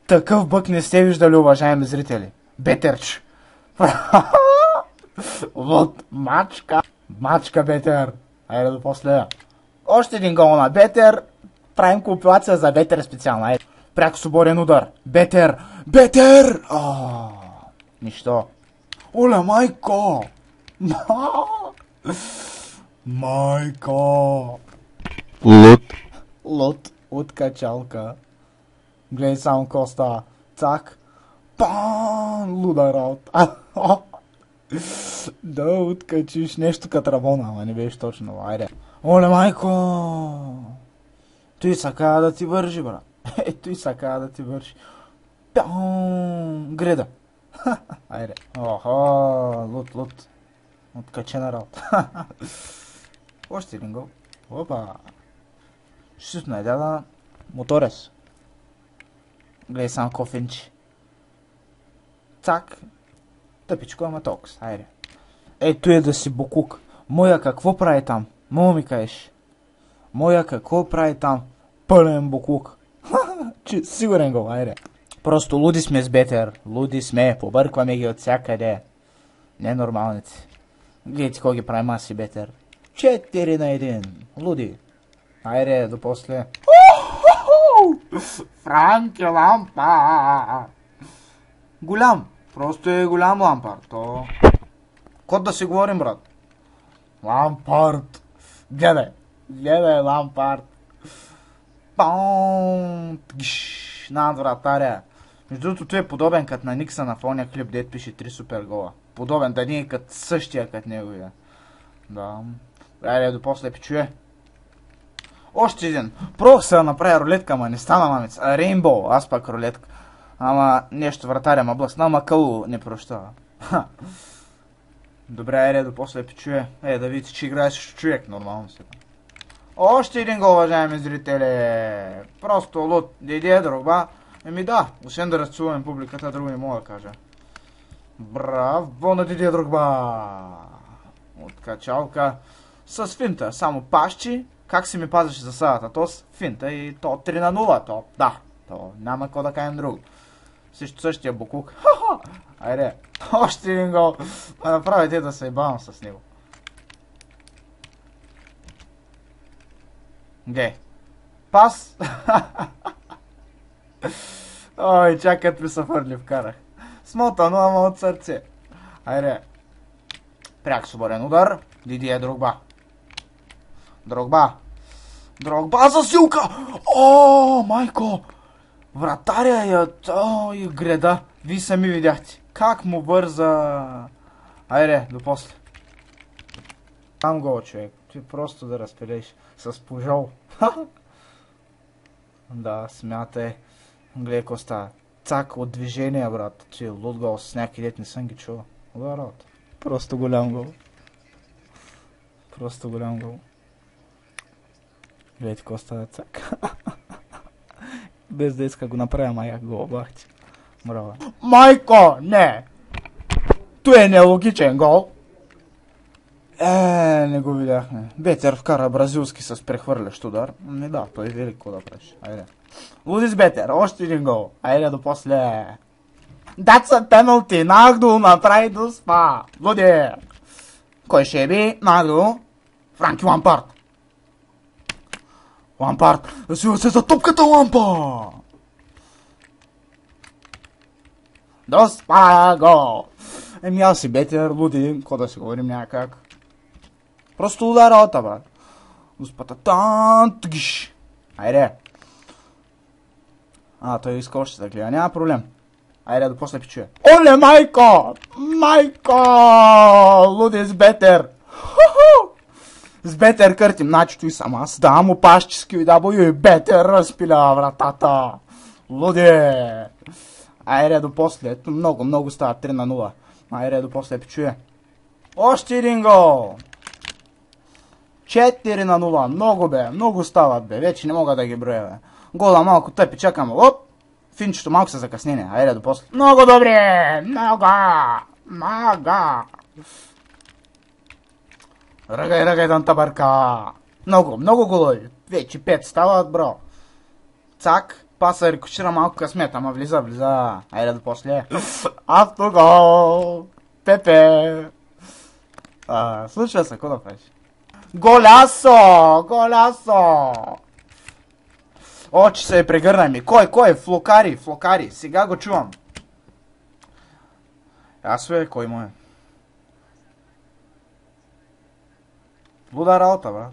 Такъв бък не сте виждали, уважаеми зрители. Бетерч. Вот, мачка. Мачка Бетер. Айде до после. Още един гол на Бетер. Правим компилация за Бетер специално. Айде. Пряко свободен удар. Бетер. Бетер! Нищо. Оле, майко! Майко! Лут от качалка. Гледай само коста. Цак. Пан! Луда работа. Да откачиш нещо като Рамона, ама не беше точно. Айде. Оле, майко! Той сака да ти вържи, брат. Той сака да ти вържи. Греда. Айде. Охо, лут. Откачена работа. Още един гол. Опа. Ще се найдя да Моторес. Гледай само кофенчи. Цак. Тъпичко ама толкова. Айде. Ето е да си букук. Моя какво прави там? Мога ми кажеш. Моя какво прави там? Пълен букук. Сигурен гол, айде. Просто луди сме с Бетер. Луди сме. Побъркваме ги от всякъде. Ненормалници. Гледайте кой ги прави маси Бетер. 4 на 1. Луди. Айде, до после. Франки Лампард. Голям. Просто е голям Лампард. То... Кот да си говорим, брат. Лампард. Гледай Лампард. Над вратаря. Между другото, той е подобен като на Никса на фония клип, дет пише 3 супер гола. Подобен, да не е като същия като неговия. Да. Айде, до после пичуе. Още един. Пробвах се да направя рулетка, ама не стана, мамец. Рейнбоу, аз пак рулетка. Ама нещо вратаря ма блъсна, ама Кълу не прощава. Добре, айде, до после пичуе. Да видите, че играе с човек, нормално сега. Още един гол, уважаеми зрители. Просто лут. Дидие Дрогба. Еми да, освен да разцуваме публиката, друго не мога да кажа. Браво на Дидие Дрогба. От качалка. С финта, само пащи. Как си ми пазеше за садата? То с финта и то 3 на 0. То, да. То няма какво да кажем друго. Същия букук. Айде. Още един гол. Направите да се ебавам с него. Гей. Пас. Ой, чакат ми се фърли вкарах. Смотано, ама от сърце. Айде. Пряк свободен удар. Дидие Дрогба. Дрогба за силка! О, майко! Вратаря и греда. Вие сами видяхте. Как му бърза. Айде, до после. Там гол, човек. Ти просто да разпилеш с пожол. Да, смятай. Гледай ко става. Цак от движение, брат. Че лут гол с някакви дет не съм ги чувал. Ударот. Просто голям гол. Гледайте ко става цак. Без да иска го направя, ма як го обахти. Браво. Майко, не! Той е нелогичен гол. Не го видяхме. Бетер вкара бразилски с прехвърлящ удар. Не да, той е велико да правиш. Айде. Лудис Бетер, още един гол. Айде до после. That's a penalty. Нагду направи до спа. Луди. Кой ще би? Нагду. Франки Лампард. Засила се за топката Лампа. До спа гол. Еми аз си Бетер, Луди. Ко да си говорим някак. Просто удара ота, брат. Успата тан тгиш. Айде. Той иска още да гледа. Няма проблем. Айде да после пичуе. Оле, майко! Луди с Бетер. С Бетер къртим. Значи той съм аз. Да, му пащиски и да бой. Бетер разпиля вратата. Луди. Айде до после. Ето много става. 3 на 0. Айде до после пичуе. Още един гол. 4 на 0. Много стават, бе. Вече не мога да ги броя, бе. Гола малко тъпи, чакам. Оп! Финчето малко се закъснение. Айде до после. Много добре! Много! Ръгай, Дантабърка! Много голови. Вече 5 стават, бро. Цак, паса рикошира малко късмет, ама влиза. Айде да после. Автогол! Пепе! Случва се, какво да правиш? Голясо! О, че се прегърна ми. Кой? Флокари. Сега го чувам. Аз кой му е? Луда работа, брат.